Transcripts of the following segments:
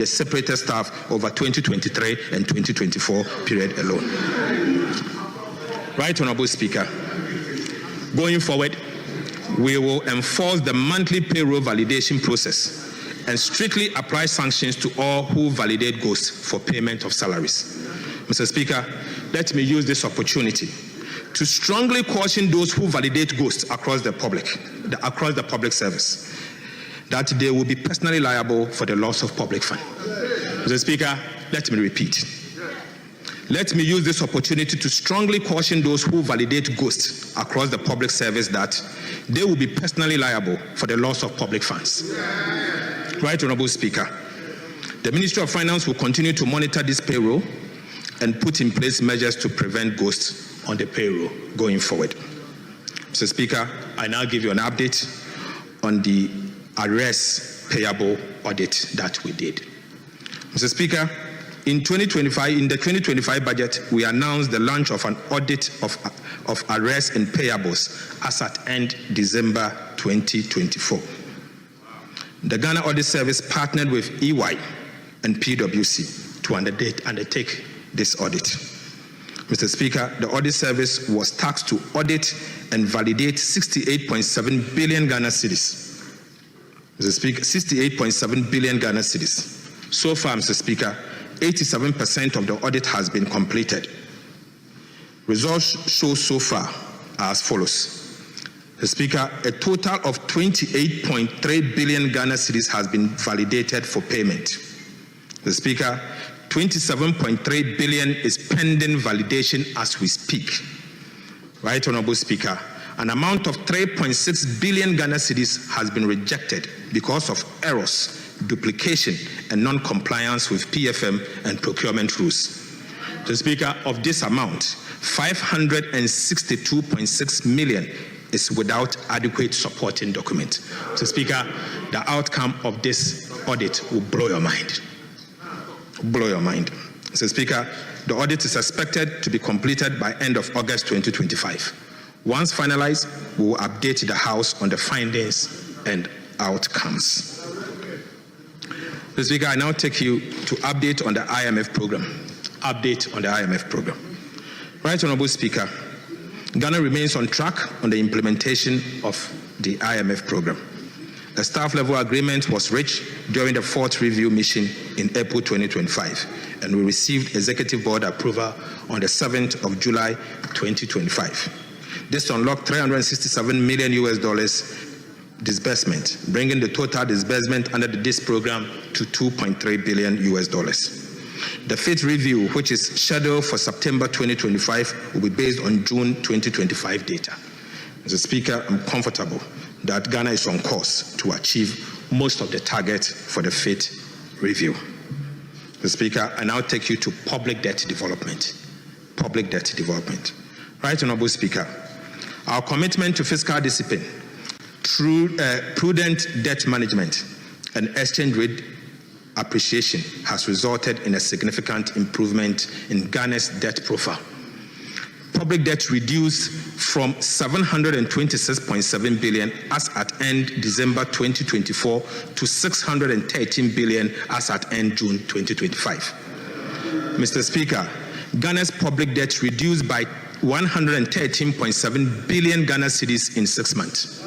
the separated staff over 2023 and 2024 period alone. Right, Honorable Speaker, going forward, we will enforce the monthly payroll validation process and strictly apply sanctions to all who validate ghosts for payment of salaries. Mr. Speaker, let me use this opportunity to strongly caution those who validate ghosts across the public service that they will be personally liable for the loss of public fund. Mr. Speaker, let me repeat. Let me use this opportunity to strongly caution those who validate ghosts across the public service that they will be personally liable for the loss of public funds. Right, Honorable Speaker, the Ministry of Finance will continue to monitor this payroll and put in place measures to prevent ghosts on the payroll going forward. Mr. Speaker, I now give you an update on the Arrears payable audit that we did. Mr. Speaker, in the 2025 budget, we announced the launch of an audit of arrears and payables as at end December 2024. The Ghana Audit Service partnered with EY and PwC to undertake this audit. Mr. Speaker, the Audit Service was tasked to audit and validate 68.7 billion Ghana cedis. Mr. Speaker, 68.7 billion Ghana cedis. So far, Mr. Speaker, 87% of the audit has been completed. Results show so far are as follows. Mr. Speaker, a total of 28.3 billion Ghana cedis has been validated for payment. Mr. Speaker, 27.3 billion is pending validation as we speak. Right, Honorable Speaker, an amount of 3.6 billion Ghana cedis has been rejected because of errors, duplication, and non-compliance with PFM and procurement rules. Mr. Speaker, of this amount, 562.6 million is without adequate supporting document. Mr. Speaker, the outcome of this audit will blow your mind. Blow your mind. Mr. Speaker, the audit is expected to be completed by end of August 2025. Once finalized, we will update the House on the findings and outcomes. Mr. Speaker, I now take you to update on the IMF program. Update on the IMF program. Right, Honorable Speaker, Ghana remains on track on the implementation of the IMF program. A staff-level agreement was reached during the fourth review mission in April 2025, and we received executive board approval on the 7th of July 2025. This unlocked $367 million disbursement, bringing the total disbursement under this program to $2.3 billion. The fifth review, which is scheduled for September 2025, will be based on June 2025 data. Mr. Speaker, I'm comfortable that Ghana is on course to achieve most of the targets for the fifth review. Mr. Speaker, I now take you to public debt development. Public debt development. Right, Honorable Speaker, our commitment to fiscal discipline through prudent debt management and exchange rate appreciation has resulted in a significant improvement in Ghana's debt profile. Public debt reduced from 726.7 billion as at end December 2024 to 613 billion as at end June 2025. Mr. Speaker, Ghana's public debt reduced by 113.7 billion Ghana cedis in 6 months.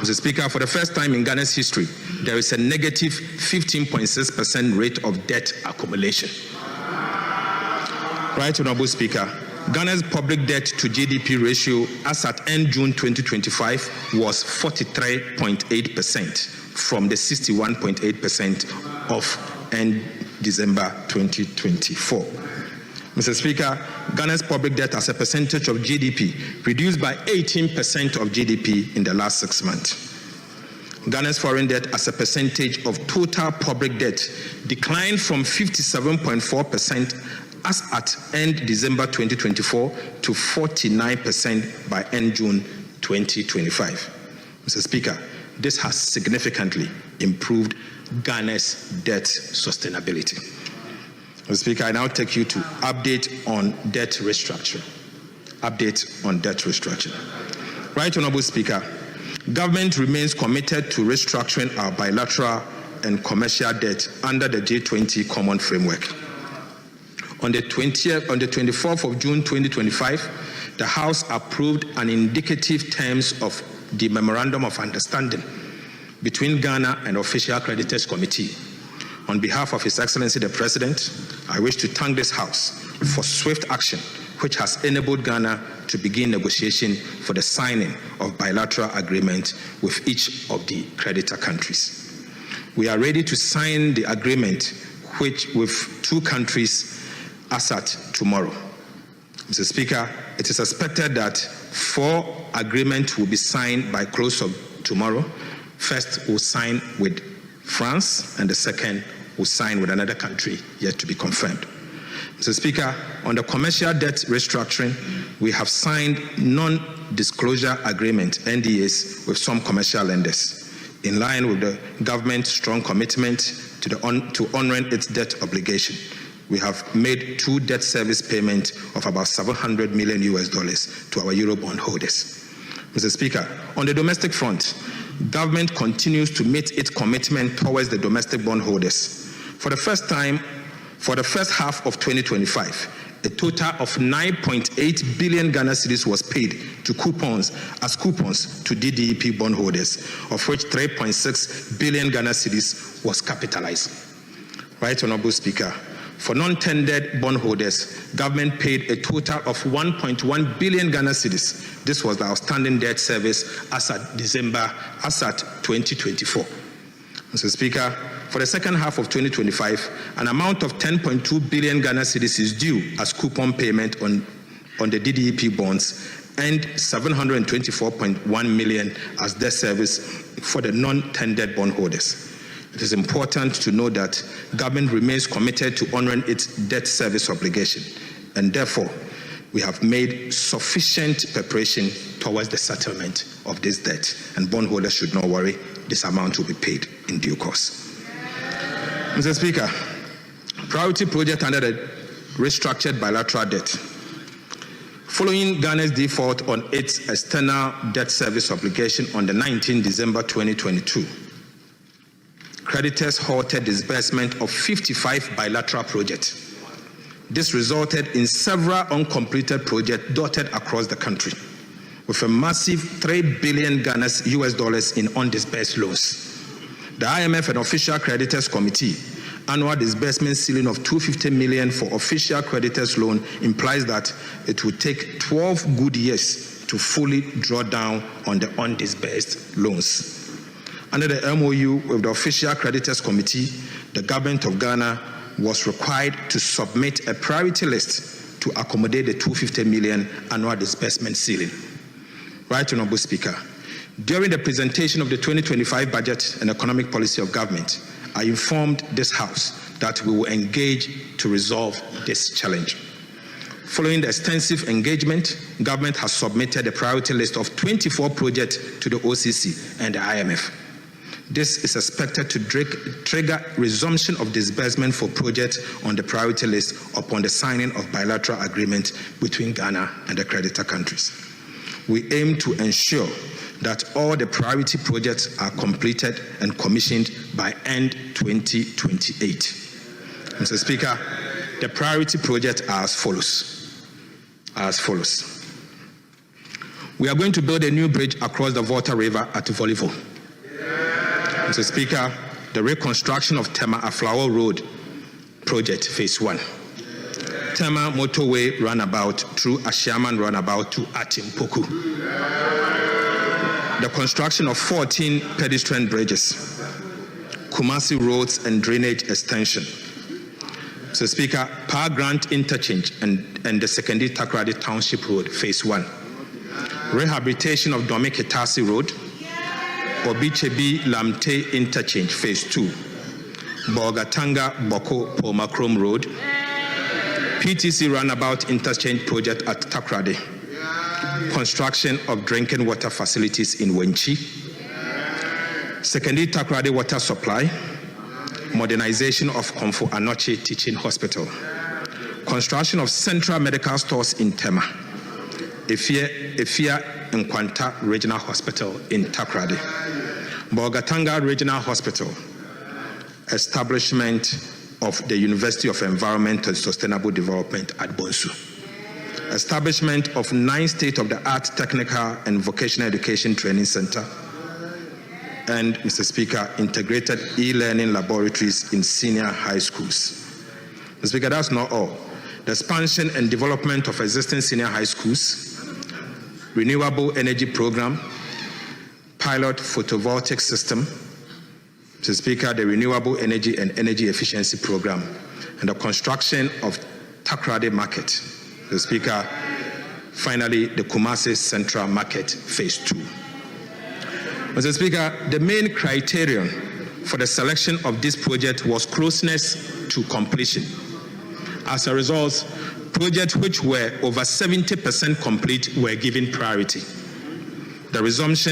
Mr. Speaker, for the first time in Ghana's history, there is a negative 15.6% rate of debt accumulation. Right, Honorable Speaker, Ghana's public debt to GDP ratio as at end June 2025 was 43.8% from the 61.8% of end December 2024. Mr. Speaker, Ghana's public debt as a percentage of GDP reduced by 18% of GDP in the last 6 months. Ghana's foreign debt as a percentage of total public debt declined from 57.4% as at end December 2024 to 49% by end June 2025. Mr. Speaker, this has significantly improved Ghana's debt sustainability. Mr. Speaker, I now take you to update on debt restructuring. Update on debt restructuring. Right, Honorable Speaker, government remains committed to restructuring our bilateral and commercial debt under the G20 Common Framework. On the 24th of June 2025, the House approved an indicative terms of the Memorandum of Understanding between Ghana and Official Creditors Committee. On behalf of His Excellency the President, I wish to thank this House for swift action, which has enabled Ghana to begin negotiation for the signing of bilateral agreement with each of the creditor countries. We are ready to sign the agreement with two countries as at tomorrow. Mr. Speaker, it is expected that 4 agreements will be signed by close of tomorrow. First, we'll sign with France, and the second will sign with another country yet to be confirmed. Mr. Speaker, on the commercial debt restructuring, we have signed non-disclosure agreement, NDAs, with some commercial lenders, in line with the government's strong commitment to honoring its debt obligation. We have made 2 debt service payments of about $700 million to our Eurobond holders. Mr. Speaker, on the domestic front, government continues to meet its commitment towards the domestic bondholders. For the first half of 2025, a total of 9.8 billion Ghana cedis was paid to coupons to DDEP bondholders, of which 3.6 billion Ghana cedis was capitalized. Right, Honorable Speaker, for non-tendered bondholders, government paid a total of 1.1 billion Ghana cedis. This was the outstanding debt service as at 2024. Mr. Speaker, for the second half of 2025, an amount of 10.2 billion Ghana cedis is due as coupon payment on the DDEP bonds and 724.1 million as debt service for the non-tendered bondholders. It is important to know that government remains committed to honoring its debt service obligation, and therefore we have made sufficient preparation towards the settlement of this debt, and bondholders should not worry, this amount will be paid in due course. Mr. Speaker, priority project under the restructured bilateral debt. Following Ghana's default on its external debt service obligation on the 19th December 2022, creditors halted disbursement of 55 bilateral projects. This resulted in several uncompleted projects dotted across the country, with a massive $3 billion in undisbursed loans. The IMF and Official Creditors Committee annual disbursement ceiling of $250 million for official creditors loan implies that it will take 12 good years to fully draw down on the undisbursed loans. Under the MOU with the Official Creditors Committee, the government of Ghana was required to submit a priority list to accommodate the $250 million annual disbursement ceiling. Right, Honorable Speaker. During the presentation of the 2025 budget and economic policy of government, I informed this House that we will engage to resolve this challenge. Following the extensive engagement, government has submitted a priority list of 24 projects to the OCC and the IMF. This is expected to trigger resumption of disbursement for projects on the priority list upon the signing of bilateral agreement between Ghana and the creditor countries. We aim to ensure that all the priority projects are completed and commissioned by end 2028. Mr. Speaker, the priority projects are as follows. We are going to build a new bridge across the Volta River at Volivo. Mr. Speaker, the reconstruction of Tema Aflao Road project, phase 1. Tema motorway runabout through Ashiaman runabout to Atimpoku. The construction of 14 pedestrian bridges, Kumasi roads and drainage extension. Mr. Speaker, Power Grant interchange and the Sekendi Takrady Township Road, phase 1. Rehabilitation of Domi Ketasi Road, Obichebi Lamte interchange, phase 2. Bogatanga Boko Pomakrom Road, PTC runabout interchange project at Takrady. Construction of drinking water facilities in Wenchi. Sekendi Takrady water supply. Modernization of Komfo Anoche Teaching Hospital. Construction of central medical stores in Tema. Efia Nkwanta Regional Hospital in Takrady. Bogatanga Regional Hospital. establishment of the University of Environment and Sustainable Development at Bonsu, establishment of 9 state-of-the-art technical and vocational education training center, and, Mr. Speaker, integrated e-learning laboratories in senior high schools. Mr. Speaker, that's not all. The expansion and development of existing senior high schools, renewable energy program, pilot photovoltaic system, Mr. Speaker, the renewable energy and energy efficiency program, and the construction of Takoradi Market. Mr. Speaker, finally, the Kumasi Central Market Phase 2. Mr. Speaker, the main criterion for the selection of this project was closeness to completion. As a result, projects which were over 70% complete were given priority. The resumption